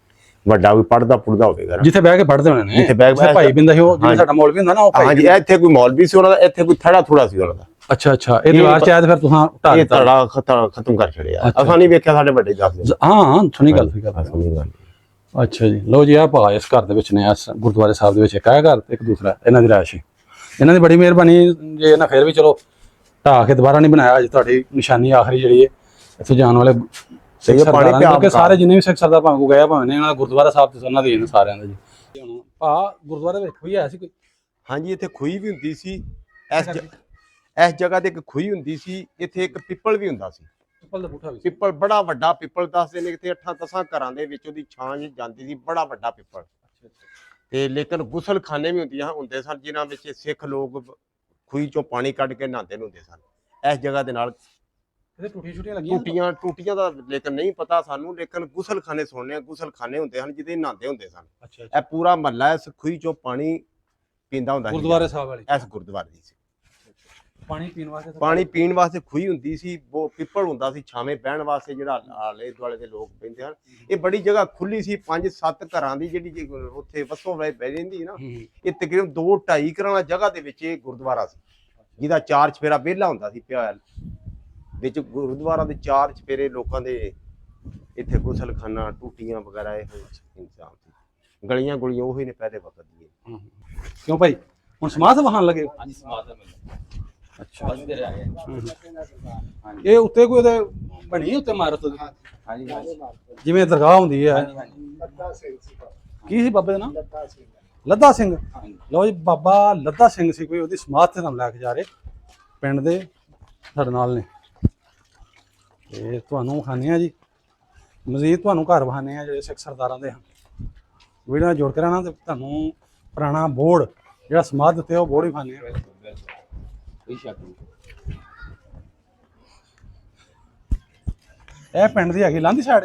ਵੱਡਾ ਕੋਈ ਪੜਦਾ ਪੁੜਦਾ ਹੋਵੇਗਾ ਨਾ, ਜਿੱਥੇ ਬਹਿ ਕੇ ਪੜ੍ਹਦੇ ਹੋਣੇ ਨੇ। ਜਿੱਥੇ ਬਹਿ ਕੇ ਭਾਈ ਬਿੰਦਾ ਸੀ ਉਹ, ਜਿਵੇਂ ਸਾਡਾ ਮੌਲਵੀ ਹੁੰਦਾ ਨਾ ਉਹ ਭਾਈ। ਹਾਂਜੀ, ਇੱਥੇ ਕੋਈ ਮੌਲਵੀ ਸੀ ਉਹਨਾਂ ਦਾ, ਇੱਥੇ ਕੋਈ ਥੜਾ ਥੋੜਾ ਸੀ ਉਹਨਾਂ ਦਾ। ਅੱਛਾ ਅੱਛਾ, ਇਹ ਦੀਵਾਰ 'ਚ ਆਇਆ ਤੇ ਫਿਰ ਤੁਸੀਂ ਢਾਹ ਇਹ ਦਿੱਤਾ? ਥੜਾ ਖਤਮ ਕਰ ਛੜਿਆ। ਅਸਾਂ ਨਹੀਂ ਵੇਖਿਆ, ਸਾਡੇ ਵੱਡੇ ਦੱਸਦੇ। ਹਾਂ, ਸੁਣੀ ਗੱਲ ਸੀ ਗੱਲ। ਸੁਣੀ ਗੱਲ। ਅੱਛਾ ਜੀ, ਲਓ ਜੀ, ਆ ਭਾ ਇਸ ਘਰ ਦੇ ਵਿੱਚ ਨੇ, ਇਸ ਗੁਰਦੁਆਰੇ ਸਾਹਿਬ ਦੇ ਵਿੱਚ ਇੱਕ ਆਇਆ ਘਰ ਤੇ ਇੱਕ ਦੂਸਰਾ ਇਹਨਾਂ ਦੀ ਰਾਇਸ਼ ਹੈ। ਇਹਨਾਂ ਦੀ ਬੜੀ ਮਿਹਰਬਾਨੀ ਜੇ ਇਹਨਾਂ ਫਿਰ ਵੀ ਚਲੋ ਢਾਹ ਕੇ ਦੁਬਾਰਾ ਨਹੀਂ ਬਣਾਇਆ। ਅੱਜ ਤੁਹਾਡੀ ਨਿਸ਼ਾਨੀ ਆਖਰੀ ਜਿਹੜੀ ਹੈ ਇੱਥੇ ਜਾਣ ਵਾਲੇ ਸਿੱਖ ਸਰਦਾਰਾਂ, ਕਿਉਂਕਿ ਸਾਰੇ ਜਿੰਨੇ ਵੀ ਸਿੱਖ ਸਰਦਾਰ ਭਾਵੇਂ ਕੋ ਗਏ ਭਾਵੇਂ ਨੇ, ਇਹਨਾਂ ਦਾ ਗੁਰਦੁਆਰਾ ਸਾਹਿਬ ਤੇ ਉਹਨਾਂ ਦੇ ਸਾਰਿਆਂ ਦਾ ਜੀ। ਹੁਣ ਭਾ ਗੁਰਦੁਆਰੇ ਵਿੱਚ ਕੋਈ ਆਇਆ ਸੀ ਕੋਈ? ਹਾਂਜੀ, ਇੱਥੇ ਖੂਹੀ ਵੀ ਹੁੰਦੀ ਸੀ। ਇਸ ਜਗ੍ਹਾ ਤੇ ਇੱਕ ਖੂਹੀ ਹੁੰਦੀ ਸੀ। ਇੱਥੇ ਇੱਕ ਪਿੱਪਲ ਵੀ ਹੁੰਦਾ ਸੀ। ਪਿੱਪਲ ਦਾ ਬੂਟਾ ਵੀ? ਪਿੱਪਲ ਬੜਾ ਵੱਡਾ ਪਿੱਪਲ, ਦੱਸਦੇ ਨੇ ਕਿ 8-10 ਘਰਾਂ ਦੇ ਵਿੱਚ ਉਹਦੀ ਛਾਂ ਜਾਂਦੀ ਸੀ। ਬੜਾ ਵੱਡਾ ਪਿੱਪਲ। ਤੇ ਲੇਕਿਨ ਗੁਸਲਖਾਨੇ ਵੀ ਹੁੰਦੇ ਸਨ, ਜਿਨ੍ਹਾਂ ਵਿੱਚ ਸਿੱਖ ਲੋਕ ਖੂਹੀ ਚੋਂ ਪਾਣੀ ਕੱਢ ਕੇ ਨਹਾਉਂਦੇ ਹੁੰਦੇ ਸਨ। ਇਸ ਜਗ੍ਹਾ ਦੇ ਨਾਲ ਟੂਟੀਆਂ ਲੱਗੀਆਂ? ਟੂਟੀਆਂ ਦਾ ਲੇਕਿਨ ਨਹੀਂ ਪਤਾ ਸਾਨੂੰ, ਲੇਕਿਨ ਗੁਸਲਖਾਨੇ ਸੁਣਨੇ, ਗੁਸਲਖਾਨੇ ਹੁੰਦੇ ਹਨ ਜਿਹਦੇ ਨਹਾਉਂਦੇ ਹੁੰਦੇ ਸਨ। ਅੱਛਾ, ਇਹ ਪੂਰਾ ਮਹੱਲਾ ਇਸ ਖੂਹੀ ਚੋਂ ਪਾਣੀ ਪੀਂਦਾ ਹੁੰਦਾ ਸੀ। ਗੁਰਦੁਆਰੇ ਸਾਹਿਬ ਵਾਲੀ? ਇਸ ਗੁਰਦੁਆਰੇ ਦੀ ਸੀ। ਪਾਣੀ ਪੀਣ ਵਾਸਤੇ ਖੂਹੀ ਹੁੰਦੀ ਸੀ। ਉਹ ਪਿੱਪਲ ਹੁੰਦਾ ਸੀ ਛਾਵੇਂ ਬਹਿਣ ਵਾਸਤੇ, ਜਿਹੜਾ ਆਲੇ ਦੁਆਲੇ ਦੇ ਲੋਕ ਬਹਿੰਦੇ ਹਨ। ਇਹ ਬੜੀ ਜਗ੍ਹਾ ਖੁੱਲੀ ਸੀ। 5-7 ਘਰਾਂ ਦੀ ਜਿਹੜੀ ਉੱਥੇ ਵਸੋਂ ਬਹਿ ਰਹਿੰਦੀ ਨਾ, ਇਹ ਤਕਰੀਬਨ 2-2.5 ਘਰਾਂ ਜਗ੍ਹਾ ਦੇ ਵਿੱਚ ਇਹ ਗੁਰਦੁਆਰਾ ਸੀ, ਜਿਹਦਾ 4 ਚਫੇਰਾ ਵਿਹਲਾ ਹੁੰਦਾ ਸੀ ਪਿਆ ਵਿੱਚ। ਗੁਰਦੁਆਰਾ ਦੇ 4 ਚਫੇਰੇ ਲੋਕਾਂ ਦੇ ਇੱਥੇ ਗੁਸਲਖਾਨਾ, ਟੂਟੀਆਂ ਵਗੈਰਾ ਇਹ ਇੰਤਜ਼ਾਮ ਸੀ। ਗਲੀਆਂ ਗੁਲੀਆਂ ਉਹੀ ਨੇ ਪਹਿਲੇ ਵਕਤ ਦੀਆਂ। ਕਿਉਂ ਭਾਈ, ਹੁਣ ਸਮਾਧ ਵਹਾਣ ਲੱਗੇ? ਹਾਂਜੀ, ਸਮਾਧ ਅੱਛਾ, ਹਾਂਜੀ ਇਹ ਉੱਤੇ ਕੋਈ ਉਹਦੇ ਬਣੀ ਉੱਤੇ ਇਮਾਰਤ? ਹਾਂਜੀ, ਜਿਵੇਂ ਦਰਗਾਹ ਹੁੰਦੀ ਹੈ। ਕੀ ਸੀ ਬਾਬੇ ਦਾ ਨਾਮ? ਲੱਦਾ ਸਿੰਘ। ਲਓ ਜੀ, ਬਾਬਾ ਲੱਦਾ ਸਿੰਘ ਸੀ ਕੋਈ, ਉਹਦੀ ਸਮਾਧ ਤੇ ਨਾਮ ਲੈ ਕੇ ਜਾ ਰਹੇ ਪਿੰਡ ਦੇ ਸਾਡੇ ਨਾਲ ਨੇ। ਤੇ ਤੁਹਾਨੂੰ ਵਿਖਾਉਂਦੇ ਆ ਜੀ, ਮਜ਼ੀਦ ਤੁਹਾਨੂੰ ਘਰ ਵਿਖਾਉਂਦੇ ਆ ਜਿਹੜੇ ਸਿੱਖ ਸਰਦਾਰਾਂ ਦੇ ਹਨ। ਵੀਡੀਓ ਨਾਲ ਜੋੜ ਕੇ ਰਹਿਣਾ ਤੇ ਤੁਹਾਨੂੰ ਪੁਰਾਣਾ ਬੋਰਡ ਜਿਹੜਾ ਸਮਾਧ ਉੱਤੇ ਉਹ ਬੋਰਡ ਹੀ ਵਿਖਾਉਂਦੇ ਆ। ਇਹ ਪਿੰਡ ਦੀ ਹੈਗੀ ਲਾਂਦੀ ਸਾਈਡ?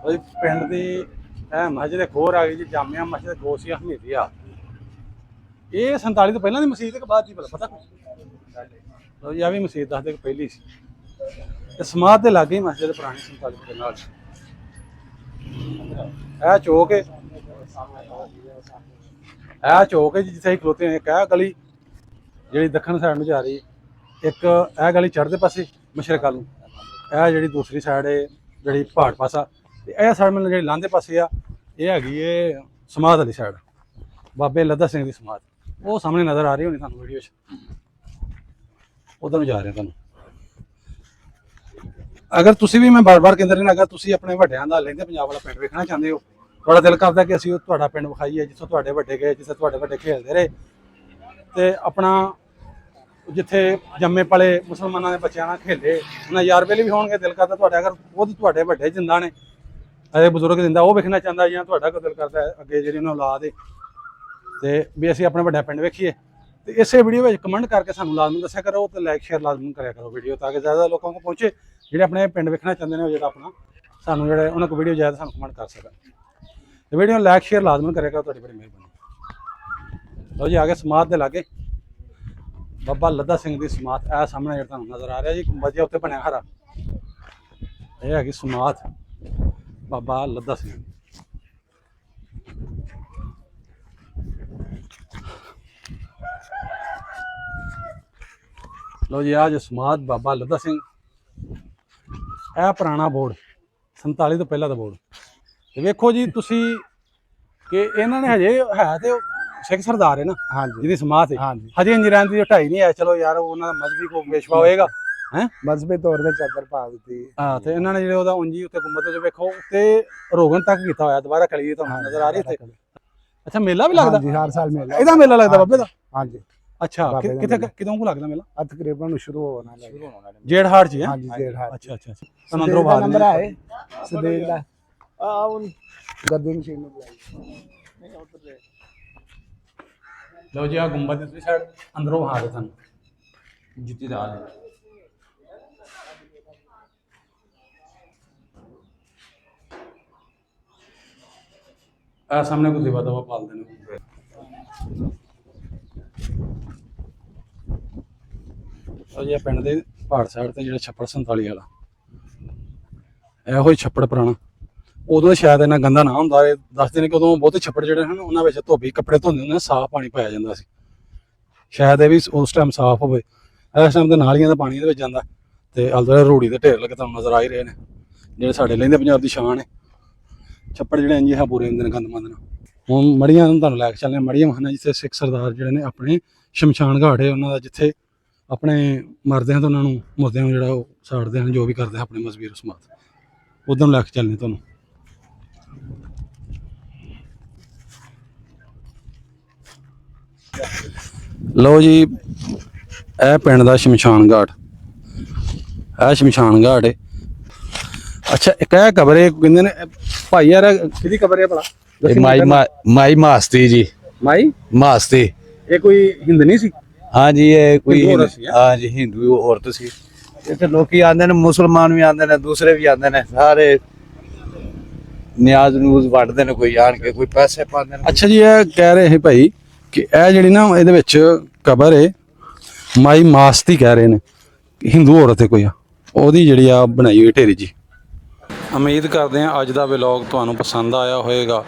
ਉਹ ਪਿੰਡ ਦੀ ਇਹ ਮਸਜਿਦ ਇੱਕ ਹੋਰ ਆ ਗਈ ਜੀ, ਜਾਮਿਆ ਮਸਜਿਦ ਗੋਸੀਆ ਹਮੀਦੀਆ। ਇਹ 47 ਤੋਂ ਪਹਿਲਾਂ ਦੀ ਮਸਜਿਦ ਕਿ ਬਾਅਦ ਦੀ ਪਤਾ ਕੁਛ? ਲਓ ਜੀ, ਆ ਵੀ ਮਸਜਿਦ ਦੱਸਦੇ ਕਿ ਪਹਿਲੀ ਸੀ। ਤੇ ਸਮਾਧ ਦੇ ਲਾਗੇ ਹੀ ਮਸਜਿਦ ਪੁਰਾਣੀ 47 ਦੇ ਨਾਲ। ਇਹ ਚੌਕ ਹੈ, ਇਹ ਚੌਕ ਹੈ ਜਿੱਥੇ ਅਸੀਂ ਖਲੋਤੇ ਹਾਂ। ਇੱਕ ਇਹ ਗਲੀ ਜਿਹੜੀ ਦੱਖਣ ਸਾਈਡ ਨੂੰ ਜਾ ਰਹੀ, ਇੱਕ ਇਹ ਗਲੀ ਚੜ੍ਹਦੇ ਪਾਸੇ ਮਸ਼ਰਕ ਵੱਲ ਨੂੰ, ਇਹ ਜਿਹੜੀ ਦੂਸਰੀ ਸਾਈਡ ਹੈ ਜਿਹੜੀ ਪਹਾੜ ਪਾਸਾ, ਤੇ ਇਹ ਸਾਈਡ ਮਤਲਬ ਜਿਹੜੀ ਲਾਂਦੇ ਪਾਸੇ ਆ, ਇਹ ਹੈਗੀ ਏ ਸਮਾਧ ਵਾਲੀ ਸਾਈਡ, ਬਾਬੇ ਲੱਦਾ ਸਿੰਘ ਦੀ ਸਮਾਧ। ਉਹ ਸਾਹਮਣੇ ਨਜ਼ਰ ਆ ਰਹੀ ਹੋਣੀ ਤੁਹਾਨੂੰ ਵੀਡੀਓ 'ਚ, ਉਧਰ ਨੂੰ ਜਾ ਰਹੇ ਤੁਹਾਨੂੰ। ਅਗਰ ਤੁਸੀਂ ਵੀ, ਮੈਂ ਬਾਰ-ਬਾਰ ਕਹਿੰਦਾ ਰਹਿਣਾ, ਅਗਰ ਤੁਸੀਂ ਆਪਣੇ ਵੱਡਿਆਂ ਦਾ ਲਹਿੰਦੇ ਪੰਜਾਬ ਵਾਲਾ ਪਿੰਡ ਵੇਖਣਾ ਚਾਹੁੰਦੇ ਹੋ, ਤੁਹਾਡਾ ਦਿਲ ਕਰਦਾ ਕਿ ਅਸੀਂ ਤੁਹਾਡਾ ਪਿੰਡ ਵਿਖਾਈਏ ਜਿੱਥੋਂ ਤੁਹਾਡੇ ਵੱਡੇ ਗਏ, ਜਿੱਥੇ ਤੁਹਾਡੇ ਵੱਡੇ ਖੇਡਦੇ ਰਹੇ, ਤੇ ਆਪਣਾ ਜਿੱਥੇ ਜੰਮੇ ਪਲੇ ਮੁਸਲਮਾਨਾਂ ਦੇ ਬੱਚਿਆਂ ਨਾਲ ਖੇਡੇ, ਉਹਨਾਂ ਯਾਰ ਵੇਲੇ ਵੀ ਹੋਣਗੇ। ਦਿਲ ਕਰਦਾ ਤੁਹਾਡੇ, ਅਗਰ ਖੁਦ ਤੁਹਾਡੇ ਵੱਡੇ ਜਿੰਦਾ ਨੇ, ਅਜੇ ਬਜ਼ੁਰਗ ਜਿੰਦਾ, ਉਹ ਵੇਖਣਾ ਚਾਹੁੰਦਾ, ਜਾਂ ਤੁਹਾਡਾ ਕੋਈ ਦਿਲ ਕਰਦਾ ਅੱਗੇ ਜਿਹੜੀ ਉਹਨਾਂ ਔਲਾਦ ਹੈ ਤੇ ਵੀ ਅਸੀਂ ਆਪਣੇ ਵੱਡਾ ਪਿੰਡ ਵੇਖੀਏ, ਤੇ ਇਸੇ ਵੀਡੀਓ ਵਿੱਚ ਕਮੈਂਟ ਕਰਕੇ ਸਾਨੂੰ ਲਾਜ਼ਮੀ ਦੱਸਿਆ ਕਰੋ ਤੇ ਲਾਈਕ ਸ਼ੇਅਰ ਲਾਜ਼ਮੀ ਕਰਿਆ ਕਰੋ ਵੀਡੀਓ, ਤਾਂ ਕਿ ਜ਼ਿਆਦਾ ਲੋਕਾਂ ਕੋਲ ਪਹੁੰਚੇ ਜਿਹੜੇ ਆਪਣੇ ਪਿੰਡ ਵੇਖਣਾ ਚਾਹੁੰਦੇ ਨੇ, ਉਹ ਜਿਹੜਾ ਆਪਣਾ ਸਾਨੂੰ ਜਿਹੜੇ ਉਹਨਾਂ ਕੋਲ ਵੀਡੀਓ ਜ਼ਿਆਦਾ ਸਾਨੂੰ ਕਮੈਂਟ ਕਰ ਸਕਣ। ਤੇ ਵੀਡੀਓ ਨੂੰ ਲਾਈਕ ਸ਼ੇਅਰ ਲਾਜ਼ਮੀ ਕਰਿਆ ਕਰੋ, ਤੁਹਾਡੀ ਬੜੀ ਮਿਹਰਬਾਨੀ। ਲਓ ਜੀ ਆ ਗਏ ਸਮਾਧ ਦੇ ਲਾਗੇ, ਬਾਬਾ ਲੱਦਾ ਸਿੰਘ ਦੀ ਸਮਾਧ ਇਹ ਸਾਹਮਣੇ ਜਿਹੜਾ ਤੁਹਾਨੂੰ ਨਜ਼ਰ ਆ ਰਿਹਾ ਜੀ, ਗੁੰਬਦ ਉੱਤੇ ਬਣਿਆ ਹਰਾ, ਇਹ ਹੈਗੀ ਸਮਾਧ ਬਾਬਾ ਲੱਦਾ ਸਿੰਘ। ਲਓ ਜੀ ਆ ਜੋ ਸਮਾਧ ਬਾਬਾ ਲੱਦਾ ਸਿੰਘ, ਇਹ ਪੁਰਾਣਾ ਬੋਰਡ 47 ਤੋਂ ਪਹਿਲਾਂ ਦਾ ਬੋਰਡ। ਤੇ ਵੇਖੋ ਜੀ ਤੁਸੀਂ ਕਿ ਇਹਨਾਂ ਨੇ ਹਜੇ ਹੈ ਤੇ ਸਿੱਖ ਸਰਦਾਰ ਹੈ ਨਾ ਹਾਂਜੀ ਜਿਹਦੀ ਸਮਾਧ ਹੈ, ਹਾਂਜੀ ਹਜੇ ਇੰਜਰਾਂ ਦੀ ਢਾਈ ਨਹੀਂ ਆਇਆ। ਚਲੋ ਯਾਰ ਉਹਨਾਂ ਦਾ ਮਜ਼ਹਬੀ ਕੋ ਪੇਸ਼ਵਾ ਹੋਏਗਾ ਹੈ, ਮਜ਼ਬੀ ਤੌਰ ਤੇ ਚਾਦਰ ਪਾ ਦਿੱਤੀ। ਹਾਂ। ਤੇ ਇਹਨਾਂ ਨੇ ਜਿਹੜੇ ਉਹਦਾ ਉਂਜੀ ਉੱਤੇ ਗੁੰਬਦ ਤੇ ਵੇਖੋ ਉੱਤੇ ਰੋਗਨ ਤੱਕ ਕੀਤਾ ਹੋਇਆ, ਦੁਬਾਰਾ ਕਲੀ ਤੁਹਾਨੂੰ ਨਜ਼ਰ ਆ ਰਹੀ ਇੱਥੇ। ਅੱਛਾ ਮੇਲਾ ਵੀ ਲੱਗਦਾ? ਹਾਂਜੀ ਹਰ ਸਾਲ ਮੇਲਾ, ਇਹਦਾ ਮੇਲਾ ਲੱਗਦਾ ਬਾਬੇ ਦਾ? ਹਾਂਜੀ ਅੱਛਾ ਬਾਬੇ ਦਾ ਕਿੱਥੇ ਮੇਲਾ। ਕਿਦੋਂ ਕੋ ਲੱਗਦਾ ਮੇਲਾ? ਆ ਤਕਰੀਬਨ ਸ਼ੁਰੂ ਹੋਣਾ ਹੈ। ਜੇੜ ਹਾੜ ਚ ਹੈ? ਹਾਂਜੀ ਜੇੜ ਹਾਰ ਅੱਛਾ ਅੱਛਾ ਅੱਛਾ। ਤੁਹਾਨੂੰ ਅੰਦਰੋਂ ਬਾਹਰ ਨੰਬਰ ਆਏ ਸਦੇਕ ਦਾ ਆ ਉਹ ਗੱਦੀ ਮਸ਼ੀਨ ਨੂੰ ਬੁਲਾਈ। ਲਓ ਜੀ ਆ ਗੁੰਬਦ ਦੀ ਸਾਈਡ ਅੰਦਰੋਂ ਬਾਹਰ ਹੈ ਤੁਹਾਨੂੰ ਜੁੱਤੀ ਦਾ ਹਾਲ ਹੈ। ਆ ਸਾਹਮਣੇ ਕੋਈ ਦੇਵਾ ਦਵਾ ਪਾਲਦੇ ਨੇ। ਲਓ ਜੀ ਆ ਪਿੰਡ ਦੇ ਪਹਾੜ ਸਾਈਡ ਤੇ ਜਿਹੜਾ ਛੱਪੜ 47 ਵਾਲਾ, ਇਹੋ ਹੀ ਛੱਪੜ ਪੁਰਾਣਾ। ਉਦੋਂ ਸ਼ਾਇਦ ਇੰਨਾ ਗੰਦਾ ਨਾ ਹੁੰਦਾ, ਇਹ ਦੱਸਦੇ ਨੇ ਕਿ ਉਦੋਂ ਬਹੁਤੇ ਛੱਪੜ ਜਿਹੜੇ ਹਨ ਉਹਨਾਂ ਵਿੱਚ ਧੋਬੀ ਕੱਪੜੇ ਧੋਂਦੇ ਹੁੰਦੇ ਨੇ, ਸਾਫ਼ ਪਾਣੀ ਪਾਇਆ ਜਾਂਦਾ ਸੀ। ਸ਼ਾਇਦ ਇਹ ਵੀ ਉਸ ਟਾਈਮ ਸਾਫ਼ ਹੋਵੇ। ਇਸ ਟਾਈਮ ਤੇ ਨਾਲੀਆਂ ਦਾ ਪਾਣੀ ਇਹਦੇ ਵਿੱਚ ਜਾਂਦਾ ਤੇ ਆਲੇ ਦੁਆਲੇ ਰੂੜੀ ਦੇ ਢੇਰ ਲੱਗੇ ਤੁਹਾਨੂੰ ਨਜ਼ਰ ਆ ਹੀ ਰਹੇ ਨੇ, ਜਿਹੜੇ ਸਾਡੇ ਲਹਿੰਦੇ ਪੰਜਾਬ ਦੀ ਸ਼ਾਨ ਹੈ। ਛੱਪੜ ਜਿਹੜੇ ਇੰਜ ਹੈ ਪੂਰੇ ਹੁੰਦੇ ਨੇ ਗੰਦਮੰਦ ਨਾਲ। ਹੁਣ ਮੜੀਆਂ ਨੂੰ ਤੁਹਾਨੂੰ ਲੈ ਕੇ ਚੱਲਦੇ ਹਾਂ। ਮੜੀਆਂ ਹਨ ਜਿੱਥੇ ਸਿੱਖ ਸਰਦਾਰ ਜਿਹੜੇ ਨੇ ਆਪਣੇ ਸ਼ਮਸ਼ਾਨ ਘਾਟ ਹੈ ਉਹਨਾਂ ਦਾ, ਜਿੱਥੇ ਆਪਣੇ ਮਰਦੇ ਹਨ ਤਾਂ ਉਹਨਾਂ ਨੂੰ ਮੁਰਦਿਆਂ ਨੂੰ ਜਿਹੜਾ ਉਹ ਸਾੜਦੇ ਹਨ, ਜੋ ਵੀ ਕਰਦੇ ਹਨ ਆਪਣੇ ਮਜ਼ਹਬੀ ਰਸਮਾਤ, ਉੱਧਰ ਨੂੰ ਲੈ ਕੇ ਚੱਲਦੇ ਤੁਹਾਨੂੰ। ਲਓ ਜੀ ਇਹ ਪਿੰਡ ਦਾ ਸ਼ਮਸ਼ਾਨ ਘਾਟ, ਇਹ ਸ਼ਮਸ਼ਾਨ ਘਾਟ ਹੈ। ਅੱਛਾ ਇੱਕ ਇਹ ਕਬਰ ਹੈ, ਕਹਿੰਦੇ ਨੇ ਭਾਈ ਯਾਰ ਕਿਹਦੀ ਕਬਰ ਹੈ ਭਲਾ? माई मास्ती जी, ਮਾਈ मास्ती। ਇਹ ਕੋਈ ਹਿੰਦ ਨਹੀਂ ਸੀ? हाँ जी ये कोई हिंदू औरत सी है? हाँ जी हिंदू औरत सी। इतने लोग आते ने, मुसलमान भी आते ने, दूसरे भी आते ने, सारे ਨਿਆਜ਼ ਨੂਜ਼ ਵੜਦੇ ਨੇ, ਕੋਈ ਆਣ ਕੇ ਕੋਈ ਪੈਸੇ ਪਾਉਂਦੇ ਨੇ। ਅੱਛਾ ਜੀ ਇਹ ਕਹਿ ਰਹੇ ਹੈ ਭਾਈ ਕਿ ਇਹ ਜਿਹੜੀ ਨਾ ਇਹਦੇ ਵਿੱਚ ਕਬਰ ਹੈ ਮਾਈ ਮਾਸਤੀ ਕਹਿ ਰਹੇ ਨੇ, ਹਿੰਦੂ ਔਰਤ ਹੈ ਕੋਈ ਆ, ਉਹਦੀ ਜਿਹੜੀ ਆ ਬਣਾਈ ਹੋਈ ਢੇਰੀ ਜੀ। ਉਮੀਦ ਕਰਦੇ ਹਾਂ ਅੱਜ ਦਾ ਵਲੌਗ ਤੁਹਾਨੂੰ ਪਸੰਦ ਆਇਆ ਹੋਵੇਗਾ,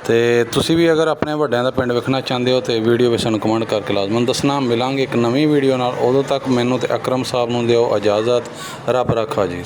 ਤੇ ਤੁਸੀਂ ਵੀ ਅਗਰ ਆਪਣੇ ਵੱਡਿਆਂ ਦਾ ਪਿੰਡ ਵੇਖਣਾ ਚਾਹੁੰਦੇ ਹੋ ਤੇ ਵੀਡੀਓ ਵਿੱਚ ਸਾਨੂੰ ਕਮੈਂਟ ਕਰਕੇ ਲਾਜ਼ਮਨ ਦੱਸਣਾ। ਮਿਲਾਂਗੇ ਇੱਕ ਨਵੀਂ ਵੀਡੀਓ ਨਾਲ, ਉਦੋਂ ਤੱਕ ਮੈਨੂੰ ਤੇ ਅਕਰਮ ਸਾਹਿਬ ਨੂੰ ਦਿਓ ਇਜਾਜ਼ਤ। ਰੱਬ ਰੱਖਾ ਜੀ।